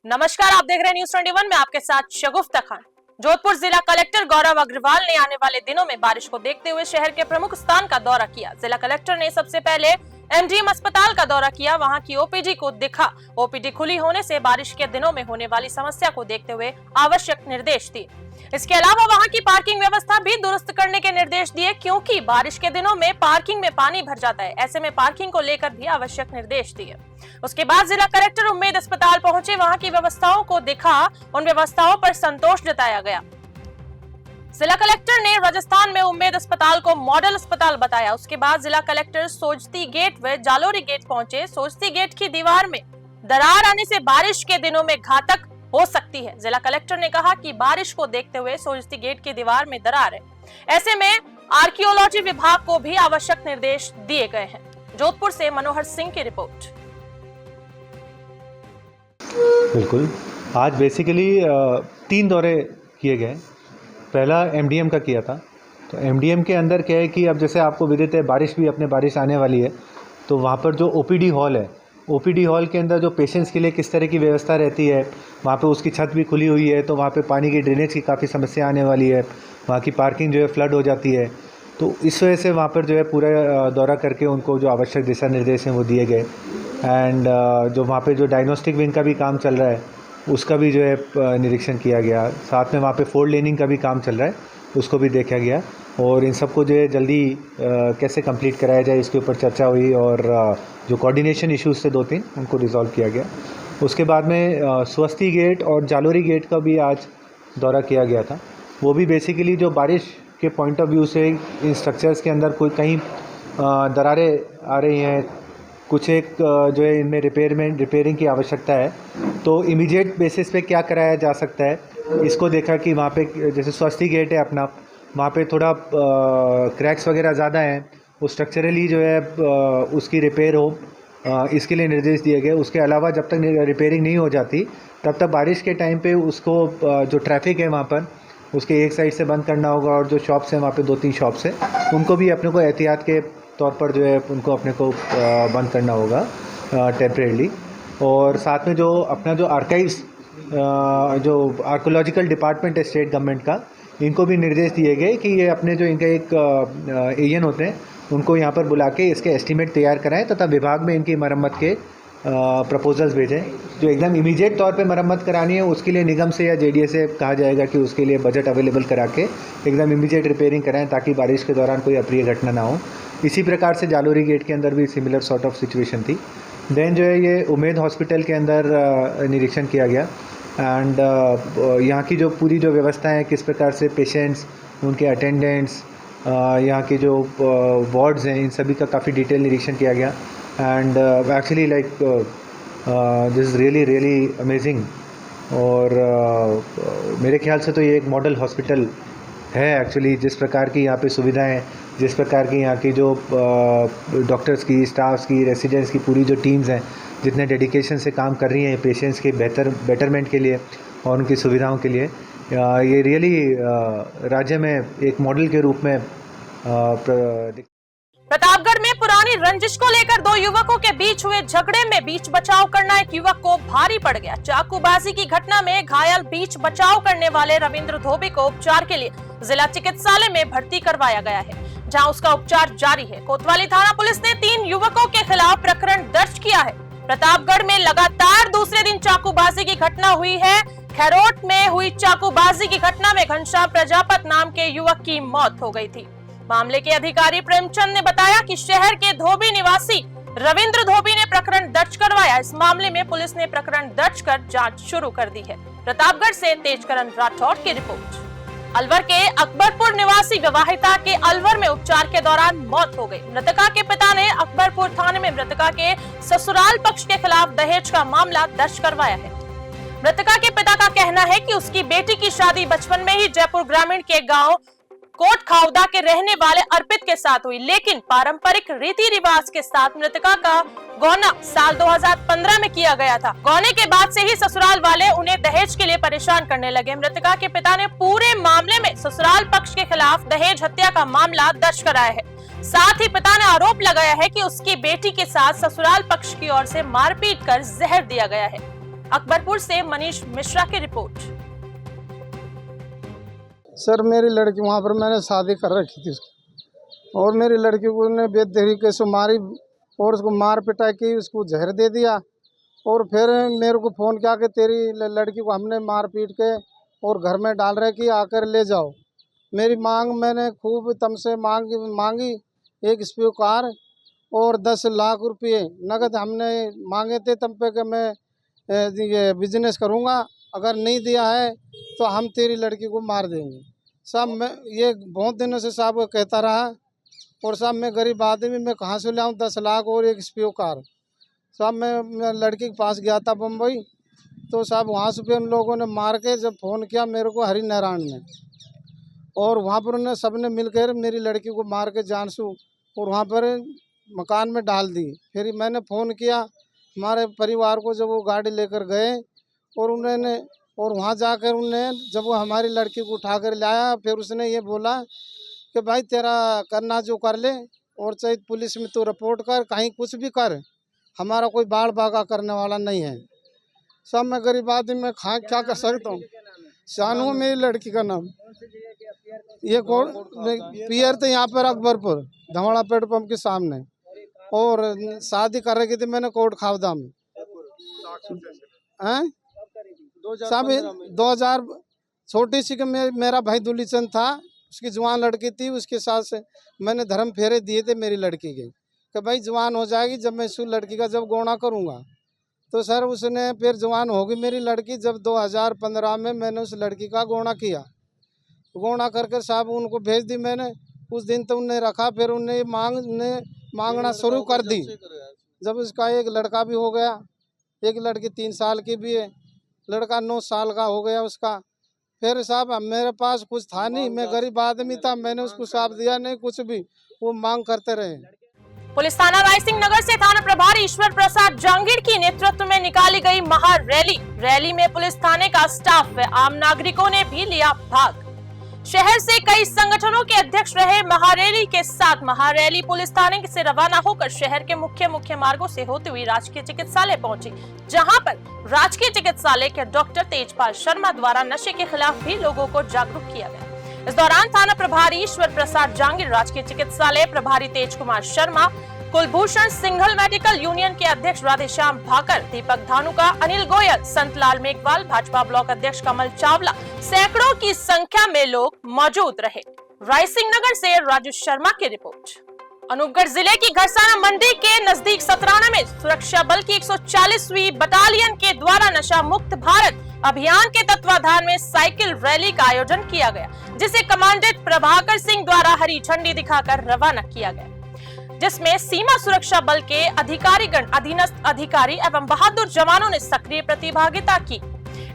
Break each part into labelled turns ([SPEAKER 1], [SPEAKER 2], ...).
[SPEAKER 1] नमस्कार, आप देख रहे हैं न्यूज 21 में आपके साथ शगुफ्ता खान। जोधपुर जिला कलेक्टर गौरव अग्रवाल ने आने वाले दिनों में बारिश को देखते हुए शहर के प्रमुख स्थान का दौरा किया। जिला कलेक्टर ने सबसे पहले एमडीएम अस्पताल का दौरा किया, वहां की ओपीडी को देखा। ओपीडी खुली होने से बारिश के दिनों में होने वाली समस्या को देखते हुए आवश्यक निर्देश दिए। इसके अलावा वहां की पार्किंग व्यवस्था भी दुरुस्त करने के निर्देश दिए, क्योंकि बारिश के दिनों में पार्किंग में पानी भर जाता है। ऐसे में पार्किंग को लेकर भी आवश्यक निर्देश दिए। उसके बाद जिला कलेक्टर उम्मेद अस्पताल पहुंचे, वहां की व्यवस्थाओं को देखा, उन व्यवस्थाओं पर संतोष जताया गया। जिला कलेक्टर ने राजस्थान में उम्मेद अस्पताल को मॉडल अस्पताल बताया। उसके बाद जिला कलेक्टर सोजती गेट व जालोरी गेट पहुंचे। सोजती गेट की दीवार में दरार आने से बारिश के दिनों में घातक हो सकती है। जिला कलेक्टर ने कहा कि बारिश को देखते हुए सोजती गेट की दीवार में दरार है, ऐसे में आर्कियोलॉजी विभाग को भी आवश्यक निर्देश दिए गए हैं। जोधपुर से मनोहर सिंह की रिपोर्ट।
[SPEAKER 2] बिल्कुल, आज बेसिकली 3 दौरे किए गए। पहला एमडीएम का किया था। तो एमडीएम के अंदर क्या है कि अब जैसे आपको विदित है, बारिश आने वाली है, तो वहाँ पर जो ओपीडी हॉल है, ओपीडी हॉल के अंदर जो पेशेंट्स के लिए किस तरह की व्यवस्था रहती है, वहाँ पे उसकी छत भी खुली हुई है, तो वहाँ पे पानी की ड्रेनेज की काफ़ी समस्या आने वाली है। वहाँ की पार्किंग जो है फ्लड हो जाती है, तो इस वजह से वहाँ पर जो है पूरा दौरा करके उनको जो आवश्यक दिशा निर्देश हैं वो दिए गए। एंड जो वहाँ पे जो डायग्नोस्टिक विंग का भी काम चल रहा है, उसका भी जो है निरीक्षण किया गया। साथ में वहाँ पे फोर लेनिंग का भी काम चल रहा है, उसको भी देखा गया। और इन सबको जो है जल्दी कैसे कंप्लीट कराया जाए, इसके ऊपर चर्चा हुई। और जो कोऑर्डिनेशन इश्यूज थे 2-3, उनको रिजॉल्व किया गया। उसके बाद में स्वस्ति गेट और जालोरी गेट का भी आज दौरा किया गया था। वो भी बेसिकली जो बारिश के पॉइंट ऑफ व्यू से इन स्ट्रक्चर्स के अंदर कहीं दरारें आ रही हैं, कुछ एक जो है इनमें रिपेयरिंग की आवश्यकता है, तो इमीडिएट बेसिस पे क्या कराया जा सकता है, इसको देखा कि वहाँ पे जैसे स्वस्ति गेट है अपना, वहाँ पे थोड़ा क्रैक्स वगैरह ज़्यादा हैं, वो स्ट्रक्चरली जो है उसकी रिपेयर हो, इसके लिए निर्देश दिए गए। उसके अलावा जब तक रिपेयरिंग नहीं हो जाती, तब तक बारिश के टाइम पे उसको जो ट्रैफिक है वहाँ पर, उसके एक साइड से बंद करना होगा। और जो शॉप्स हैं वहाँ पे 2-3 शॉप्स हैं, उनको भी अपने को एहतियात के तौर पर जो है उनको अपने को बंद करना होगा टेम्परेली। और साथ में जो अपना जो आर्काइव्स, जो आर्कोलॉजिकल डिपार्टमेंट है स्टेट गवर्नमेंट का, इनको भी निर्देश दिए गए कि ये अपने जो इनका एक एजेंट होते हैं, उनको यहाँ पर बुला के इसके एस्टीमेट तैयार कराएं तथा विभाग में इनकी मरम्मत के प्रपोजल्स भेजें। जो एकदम इमीडिएट तौर पे मरम्मत करानी है, उसके लिए निगम से या जेडीए से कहा जाएगा कि उसके लिए बजट अवेलेबल करा के एकदम इमीडिएट रिपेयरिंग कराएं, ताकि बारिश के दौरान कोई अप्रिय घटना ना हो। इसी प्रकार से जालोरी गेट के अंदर भी सिमिलर सॉर्ट ऑफ सिचुएशन थी। देन जो है ये उम्मेद हॉस्पिटल के अंदर निरीक्षण किया गया। एंड यहाँ की जो पूरी जो व्यवस्था है, किस प्रकार से पेशेंट्स, उनके अटेंडेंट्स, यहाँ के जो वार्ड्स हैं, इन सभी का काफ़ी डिटेल निरीक्षण किया गया। And actually like this is really amazing. और मेरे ख्याल से तो ये एक मॉडल हॉस्पिटल है एक्चुअली। जिस प्रकार की यहाँ पे सुविधाएं, जिस प्रकार की यहाँ की जो डॉक्टर्स की, स्टाफ्स की, रेसिडेंट्स की पूरी जो टीम्स हैं, जितने डेडिकेशन से काम कर रही हैं पेशेंट्स के बेटरमेंट के लिए और उनकी सुविधाओं के लिए, ये रियली राज्य में एक मॉडल के रूप में
[SPEAKER 1] प्रतापगढ़ में पुरानी रंजिश को लेकर 2 युवकों के बीच हुए झगड़े में बीच बचाव करना एक युवक को भारी पड़ गया। चाकूबाजी की घटना में घायल बीच बचाव करने वाले रविंद्र धोबी को उपचार के लिए जिला चिकित्सालय में भर्ती करवाया गया है, जहां उसका उपचार जारी है। कोतवाली थाना पुलिस ने 3 युवकों के खिलाफ प्रकरण दर्ज किया है। प्रतापगढ़ में लगातार दूसरे दिन चाकूबाजी की घटना हुई है। खैरोट में हुई चाकूबाजी की घटना में घनश्याम प्रजापत नाम के युवक की मौत हो गई थी। मामले के अधिकारी प्रेमचंद ने बताया कि शहर के धोबी निवासी रविंद्र धोबी ने प्रकरण दर्ज करवाया। इस मामले में पुलिस ने प्रकरण दर्ज कर जांच शुरू कर दी है। प्रतापगढ़ से तेजकरण राठौड़ की रिपोर्ट। अलवर के अकबरपुर निवासी विवाहिता के अलवर में उपचार के दौरान मौत हो गई। मृतका के पिता ने अकबरपुर थाने में मृतका के ससुराल पक्ष के खिलाफ दहेज का मामला दर्ज करवाया है। मृतका के पिता का कहना है कि उसकी बेटी की शादी बचपन में ही जयपुर ग्रामीण के गांव कोट खाउदा के रहने वाले अर्पित के साथ हुई, लेकिन पारंपरिक रीति रिवाज के साथ मृतका का गौना साल 2015 में किया गया था। गौने के बाद से ही ससुराल वाले उन्हें दहेज के लिए परेशान करने लगे। मृतका के पिता ने पूरे मामले में ससुराल पक्ष के खिलाफ दहेज हत्या का मामला दर्ज कराया है। साथ ही पिता ने आरोप लगाया है कि उसकी बेटी के साथ ससुराल पक्ष की ओर से मारपीट कर जहर दिया गया है। अकबरपुर से मनीष मिश्रा की रिपोर्ट।
[SPEAKER 3] सर मेरी लड़की वहाँ पर मैंने शादी कर रखी थी उसकी, और मेरी लड़की को ने बेद तरीके से मारी और उसको मार पिटाई की, उसको जहर दे दिया। और फिर मेरे को फ़ोन किया कि तेरी लड़की को हमने मार पीट के और घर में डाल रहे कि आकर ले जाओ। मेरी मांग मैंने खूब तुमसे मांगी 1 स्पीड कार और 10 लाख रुपये नगद हमने मांगे थे तब पे कि मैं ये बिजनेस करूँगा, अगर नहीं दिया है तो हम तेरी लड़की को मार देंगे। साहब मैं ये बहुत दिनों से साहब कहता रहा, और साहब मैं गरीब आदमी, मैं कहाँ से लाऊं 10 लाख और 1 स्पीड कार। साहब मैं लड़की के पास गया था बम्बई, तो साहब वहाँ से भी उन लोगों ने मार के जब फ़ोन किया मेरे को हरी नारायण ने, और वहाँ पर उन्होंने सब ने मिलकर मेरी लड़की को मार के जान से और वहाँ पर मकान में डाल दी। फिर मैंने फ़ोन किया हमारे परिवार को, जब वो गाड़ी लेकर गए और उन्होंने और वहाँ जाकर उन्हें जब वो हमारी लड़की को उठा कर लाया, फिर उसने ये बोला कि भाई तेरा करना जो कर ले, और चाहे पुलिस में तो रिपोर्ट कर, कहीं कुछ भी कर, हमारा कोई बाढ़ बागा करने वाला नहीं है। सब मैं गरीब आदमी में क्या कर सकता हूँ। शानू मेरी लड़की का नाम, ये कौन पियर थे यहाँ पर अकबरपुर धवाड़ा पेट्रोल पंप के सामने, और शादी कर रखी थी मैंने कोट खावदा में। हैं सब 2000 छोटी सी के मेरा भाई दुलीचंद था, उसकी जवान लड़की थी, उसके साथ से मैंने धर्म फेरे दिए थे मेरी लड़की के कि भाई जवान हो जाएगी जब मैं इस लड़की का जब गौना करूँगा। तो सर उसने फिर जवान होगी मेरी लड़की जब 2015 में मैंने उस लड़की का गौना किया। गौना करके साहब उनको भेज दी मैंने, उस दिन तो उन्हें रखा, फिर उन्हें मांगना शुरू कर दी। जब उसका एक लड़का भी हो गया, एक लड़की 3 साल की भी है, लड़का 9 साल का हो गया उसका। फिर साहब मेरे पास कुछ था नहीं, मैं गरीब आदमी था, मैंने उसको साहब दिया नहीं कुछ भी, वो मांग करते रहे।
[SPEAKER 1] पुलिस थाना रायसिंह नगर से थाना प्रभारी ईश्वर प्रसाद जांगीर की नेतृत्व में निकाली गई रैली में पुलिस थाने का स्टाफ व आम नागरिकों ने भी लिया भाग। शहर से कई संगठनों के अध्यक्ष रहे महारैली के साथ महारैली पुलिस थाने से रवाना होकर शहर के मुख्य मार्गों से होते हुए राजकीय चिकित्सालय पहुंची, जहां पर राजकीय चिकित्सालय के डॉक्टर तेजपाल शर्मा द्वारा नशे के खिलाफ भी लोगों को जागरूक किया गया। इस दौरान थाना प्रभारी ईश्वर प्रसाद जांगीर, राजकीय चिकित्सालय प्रभारी तेज कुमार शर्मा, कुलभूषण सिंघल मेडिकल यूनियन के अध्यक्ष राधेश्याम भाकर, दीपक धानुका, अनिल गोयल, संतलाल मेघवाल, भाजपा ब्लॉक अध्यक्ष कमल चावला, सैकड़ों की संख्या में लोग मौजूद रहे। रायसिंह नगर से राजू शर्मा की रिपोर्ट। अनूपगढ़ जिले की घरसाना मंडी के नजदीक सतराना में सुरक्षा बल की 140वीं बटालियन के द्वारा नशा मुक्त भारत अभियान के तत्वाधान में साइकिल रैली का आयोजन किया गया, जिसे कमांडेंट प्रभाकर सिंह द्वारा हरी झंडी दिखाकर रवाना किया गया, जिसमें सीमा सुरक्षा बल के अधिकारीगण, अधीनस्थ अधिकारी एवं बहादुर जवानों ने सक्रिय प्रतिभागिता की।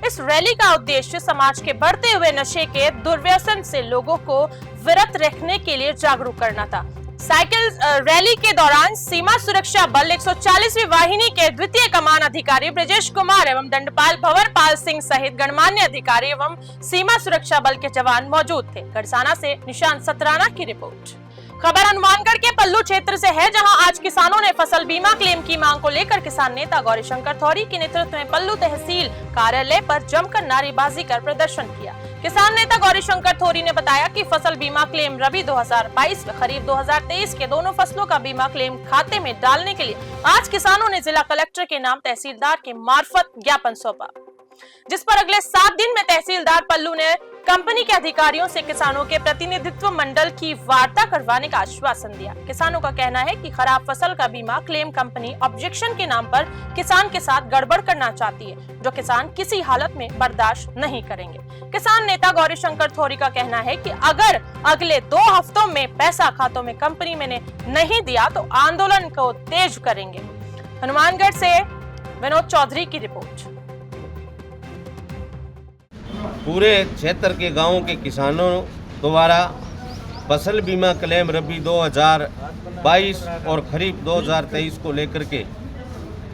[SPEAKER 1] इस रैली का उद्देश्य समाज के बढ़ते हुए नशे के दुर्व्यसन से लोगों को विरत रखने के लिए जागरूक करना था। साइकिल रैली के दौरान सीमा सुरक्षा बल 140वीं वाहिनी के द्वितीय कमान अधिकारी ब्रजेश कुमार एवं दंडपाल भंवर पाल सिंह सहित गणमान्य अधिकारी एवं सीमा सुरक्षा बल के जवान मौजूद थे। गढ़साना से निशांत सतराना की रिपोर्ट। खबर हनुमानगढ़ के पल्लू क्षेत्र से है, जहां आज किसानों ने फसल बीमा क्लेम की मांग को लेकर किसान नेता गौरीशंकर थौरी के नेतृत्व में पल्लू तहसील कार्यालय पर जमकर नारेबाजी कर प्रदर्शन किया। किसान नेता गौरीशंकर थौरी ने बताया कि फसल बीमा क्लेम रबी 2022 व खरीफ 2023 के दोनों फसलों का बीमा क्लेम खाते में डालने के लिए आज किसानों ने जिला कलेक्टर के नाम तहसीलदार के मार्फत ज्ञापन सौंपा, जिस पर अगले 7 दिन में तहसीलदार पल्लू ने कंपनी के अधिकारियों से किसानों के प्रतिनिधित्व मंडल की वार्ता करवाने का आश्वासन दिया। किसानों का कहना है कि खराब फसल का बीमा क्लेम कंपनी ऑब्जेक्शन के नाम पर किसान के साथ गड़बड़ करना चाहती है, जो किसान किसी हालत में बर्दाश्त नहीं करेंगे। किसान नेता गौरीशंकर थौरी का कहना है कि अगर अगले 2 हफ्तों में पैसा खातों में कंपनी में नहीं दिया तो आंदोलन को तेज करेंगे। हनुमानगढ़ से विनोद चौधरी की रिपोर्ट।
[SPEAKER 4] पूरे क्षेत्र के गांवों के किसानों द्वारा फसल बीमा क्लेम रबी 2022 और खरीफ 2023 को लेकर के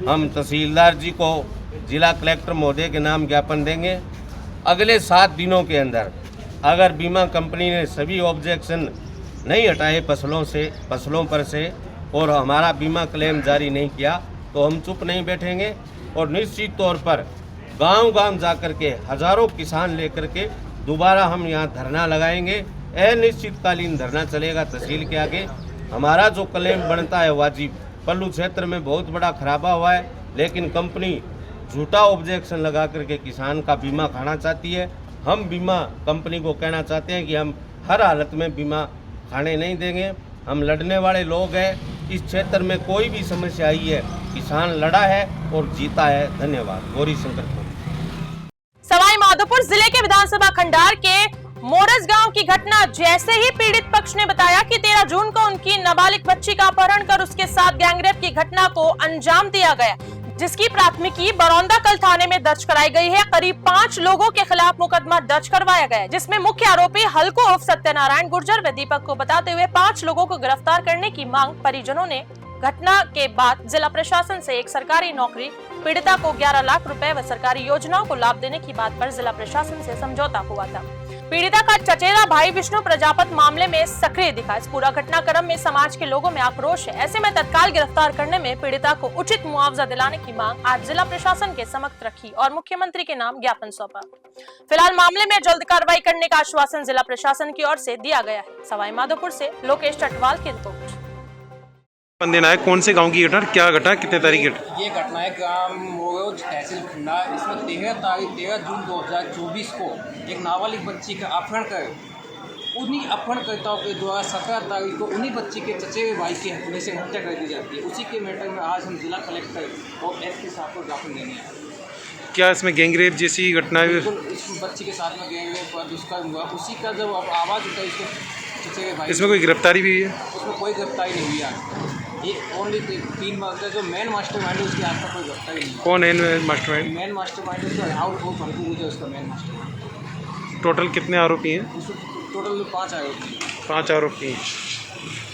[SPEAKER 4] हम तहसीलदार जी को जिला कलेक्टर महोदय के नाम ज्ञापन देंगे। अगले 7 दिनों के अंदर अगर बीमा कंपनी ने सभी ऑब्जेक्शन नहीं हटाए फसलों पर से और हमारा बीमा क्लेम जारी नहीं किया तो हम चुप नहीं बैठेंगे और निश्चित तौर पर गांव-गांव जाकर के हजारों किसान लेकर के दोबारा हम यहाँ धरना लगाएंगे। अनिश्चितकालीन धरना चलेगा तहसील के आगे। हमारा जो क्लेम बनता है वाजिब, पल्लू क्षेत्र में बहुत बड़ा खराबा हुआ है, लेकिन कंपनी झूठा ऑब्जेक्शन लगा करके किसान का बीमा खाना चाहती है। हम बीमा कंपनी को कहना चाहते हैं कि हम हर हालत में बीमा खाने नहीं देंगे। हम लड़ने वाले लोग हैं। इस क्षेत्र में कोई भी समस्या आई है, किसान लड़ा है और जीता है। धन्यवाद। गौरी शंकर।
[SPEAKER 1] सवाई माधोपुर जिले के विधानसभा खंडार के मोरस गांव की घटना जैसे ही पीड़ित पक्ष ने बताया कि 13 जून को उनकी नाबालिग बच्ची का अपहरण कर उसके साथ गैंगरेप की घटना को अंजाम दिया गया, जिसकी प्राथमिकी बरौंदा कल थाने में दर्ज कराई गई है। करीब 5 लोगों के खिलाफ मुकदमा दर्ज करवाया गया है, जिसमें मुख्य आरोपी हल्को उर्फ सत्यनारायण गुर्जर व दीपक को बताते हुए 5 लोगों को गिरफ्तार करने की मांग परिजनों ने। घटना के बाद जिला प्रशासन से एक सरकारी नौकरी पीड़िता को 11 लाख रुपए व सरकारी योजनाओं को लाभ देने की बात पर जिला प्रशासन से समझौता हुआ था। पीड़िता का चचेरा भाई विष्णु प्रजापत मामले में सक्रिय दिखा। इस पूरा घटनाक्रम में समाज के लोगों में आक्रोश है। ऐसे में तत्काल गिरफ्तार करने में पीड़िता को उचित मुआवजा दिलाने की मांग आज जिला प्रशासन के समक्ष रखी और मुख्यमंत्री के नाम ज्ञापन सौंपा। फिलहाल मामले में जल्द कार्रवाई करने का आश्वासन जिला प्रशासन की ओर से दिया गया है। सवाई माधोपुर से लोकेश टटवाल की रिपोर्ट।
[SPEAKER 5] दिन आए कौन से गांव की घटना, क्या घटना, कितने तारीख की?
[SPEAKER 6] ये घटना है ग्राम मोरोज तहसील खंडा। इसमें 13 जून 2024 को एक नाबालिग बच्ची का अपहरण कर उन्हीं अपहरणकर्ताओं के द्वारा 17 तारीख को उन्हीं बच्ची के चचेरे भाई के हत्या से हत्या कर दी जाती है। उसी के मैटर में आज हम जिला कलेक्टर और एसपी साहब को ज्ञापन देने आए।
[SPEAKER 5] क्या इसमें गैंगरेप जैसी घटना है?
[SPEAKER 6] इस बच्ची के साथ में गैंगरेप पर दुष्कर्म हुआ। उसी का जब आवाज़ उठा इसके चचेरे भाई,
[SPEAKER 5] इसमें कोई गिरफ्तारी भी है?
[SPEAKER 6] उसमें कोई गिरफ्तारी नहीं हुई आज। ये ओनली 3 मार्च जो मेन मास्टरमाइंड है उसके आज तक कोई गिरफ्तारी नहीं।
[SPEAKER 5] कौन है मास्टरमाइंड?
[SPEAKER 6] मेन मास्टरमाइंड है उसका आउट ऑफ फंकू उसका मेन मास्टरमाइंड।
[SPEAKER 5] टोटल कितने आरोपी हैं?
[SPEAKER 6] टोटल 5 आरोपी।
[SPEAKER 5] 5 आरोपी।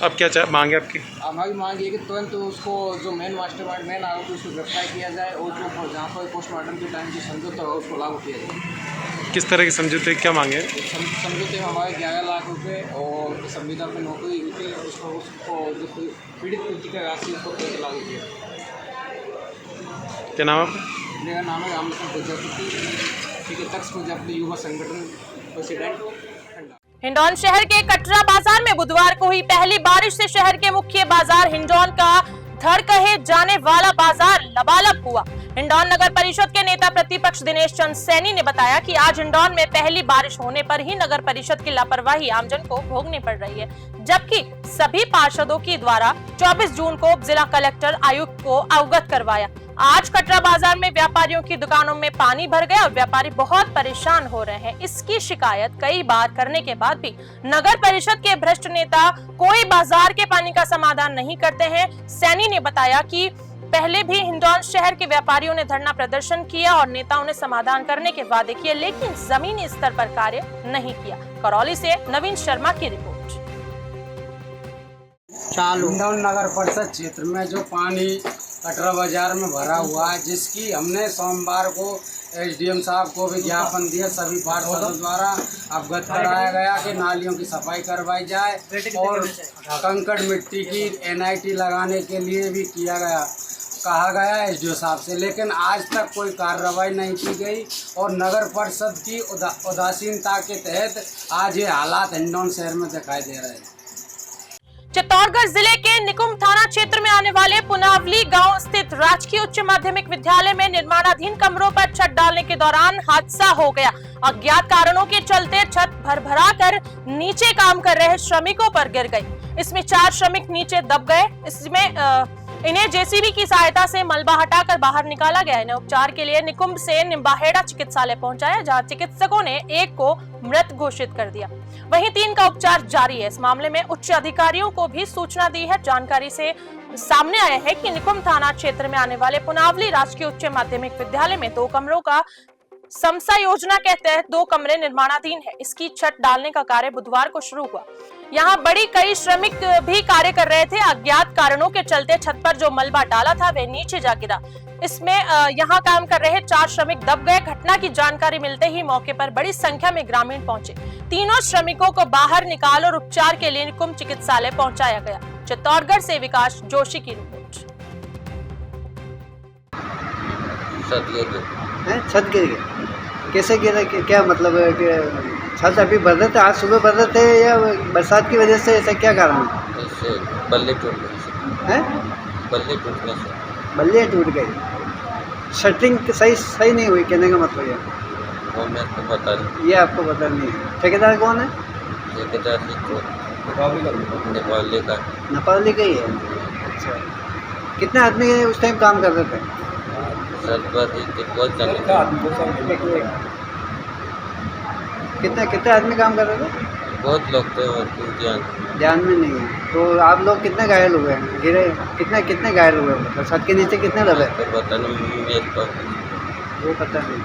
[SPEAKER 5] अब क्या मांगे आपकी?
[SPEAKER 6] हमारी मांग ये कि तुरंत उसको जो मेन मास्टरमाइंड मेन आरोपी उसको गिरफ्तार किया जाए और जो जहाँ पर पोस्टमार्टम के टाइम जो समझौता हो उसको लागू किया जाए।
[SPEAKER 5] किस तरह के समझौते, क्या मांगे?
[SPEAKER 6] समझौते में हमारे 11 लाख रुपए और संविदा पर नौकरी होती है उसको जो पीड़ित व्यक्ति का राशि उसको लागू किया।
[SPEAKER 5] क्या नाम आपका?
[SPEAKER 6] मेरा नाम है रामचंद्र प्रजापति, चिकित्सक प्रजापति युवा संगठन प्रेसिडेंट।
[SPEAKER 1] हिंडौन शहर के कटरा बाजार में बुधवार को हुई पहली बारिश से शहर के मुख्य बाजार हिंडौन का धड़ कहे जाने वाला बाजार लबालब हुआ। हिंडौन नगर परिषद के नेता प्रतिपक्ष दिनेश चंद सैनी ने बताया कि आज हिंडौन में पहली बारिश होने पर ही नगर परिषद की लापरवाही आमजन को भोगनी पड़ रही है, जबकि सभी पार्षदों की द्वारा 24 जून को जिला कलेक्टर आयुक्त को अवगत करवाया। आज कटरा बाजार में व्यापारियों की दुकानों में पानी भर गया और व्यापारी बहुत परेशान हो रहे हैं। इसकी शिकायत कई बार करने के बाद भी नगर परिषद के भ्रष्ट नेता कोई बाजार के पानी का समाधान नहीं करते हैं। सैनी ने बताया कि पहले भी हिंडौन शहर के व्यापारियों ने धरना प्रदर्शन किया और नेताओं ने समाधान करने के वादे किए, लेकिन जमीनी स्तर पर कार्य नहीं किया। करौली से नवीन शर्मा की रिपोर्ट।
[SPEAKER 7] हिंडौन नगर परिषद क्षेत्र में जो पानी कटरा बाजार में भरा हुआ है, जिसकी हमने सोमवार को एसडीएम साहब को भी ज्ञापन दिया, सभी पार्षदों द्वारा अवगत कराया गया कि नालियों की सफाई करवाई जाए और कंकड़ मिट्टी की एनआईटी लगाने के लिए भी कहा गया एसडीओ साहब से, लेकिन आज तक कोई कार्रवाई नहीं की गई और नगर परिषद की उदासीनता के तहत आज ये हालात हिंडौन शहर में दिखाई दे रहे हैं।
[SPEAKER 1] चित्तौड़गढ़ जिले के निकुंम थाना क्षेत्र में आने वाले पुनावली गांव स्थित राजकीय उच्च माध्यमिक विद्यालय में निर्माणाधीन कमरों पर छत डालने के दौरान हादसा हो गया। अज्ञात कारणों के चलते छत भरभरा कर नीचे काम कर रहे श्रमिकों पर गिर गई। इसमें 4 श्रमिक नीचे दब गए। इसमें इन्हें जेसीबी की सहायता से मलबा हटाकर बाहर निकाला गया। इन्हें उपचार के लिए निकुंभ से निम्बाहेड़ा चिकित्सालय पहुंचाया, जहां चिकित्सकों ने एक को मृत घोषित कर दिया, वहीं 3 का उपचार जारी है। इस मामले में उच्च अधिकारियों को भी सूचना दी है। जानकारी से सामने आया है कि निकुंभ थाना क्षेत्र में आने वाले पुनावली राजकीय उच्च माध्यमिक विद्यालय में 2 कमरों का समसा योजना के तहत 2 कमरे निर्माणाधीन है। इसकी छत डालने का कार्य बुधवार को शुरू हुआ। यहाँ बड़ी कई श्रमिक भी कार्य कर रहे थे। अज्ञात कारणों के चलते छत पर जो मलबा डाला था वह नीचे जा गिरा। इसमें यहाँ काम कर रहे 4 श्रमिक दब गए। घटना की जानकारी मिलते ही मौके पर बड़ी संख्या में ग्रामीण पहुंचे। तीनों श्रमिकों को बाहर निकाल और उपचार के लिए निकुंभ चिकित्सालय पहुंचाया गया। चित्तौड़गढ़ से विकास जोशी की रिपोर्ट।
[SPEAKER 8] हैं छत गिर गया। कैसे गिरा, क्या मतलब है कि छत अभी भर रहे थे, आज सुबह भर रहे थे या बरसात की वजह से, ऐसा क्या कारण है?
[SPEAKER 9] ऐसे बल्ले टूटने से।
[SPEAKER 8] हैं
[SPEAKER 9] बल्ले टूटने से।
[SPEAKER 8] बल्लियाँ टूट गई, शटरिंग सही नहीं हुई, कहने का मतलब ये।
[SPEAKER 9] वो मेरे को पता नहीं।
[SPEAKER 8] ये आपको पता नहीं है। ठेकेदार कौन है?
[SPEAKER 9] ठेकेदार नेपाली का।
[SPEAKER 8] नेपाली का ही है। अच्छा, कितने आदमी उस टाइम काम कर रहे थे?
[SPEAKER 9] सर पर ही बहुत जाने
[SPEAKER 8] कितने आदमी काम कर रहे थे?
[SPEAKER 9] बहुत लोग थे और
[SPEAKER 8] ध्यान में नहीं है। तो आप लोग कितने घायल हुए हैं, गिरे कितने घायल हुए, मतलब छत के नीचे कितने दबे?
[SPEAKER 9] तो पता नहीं मेरे को।
[SPEAKER 8] वो पता नहीं।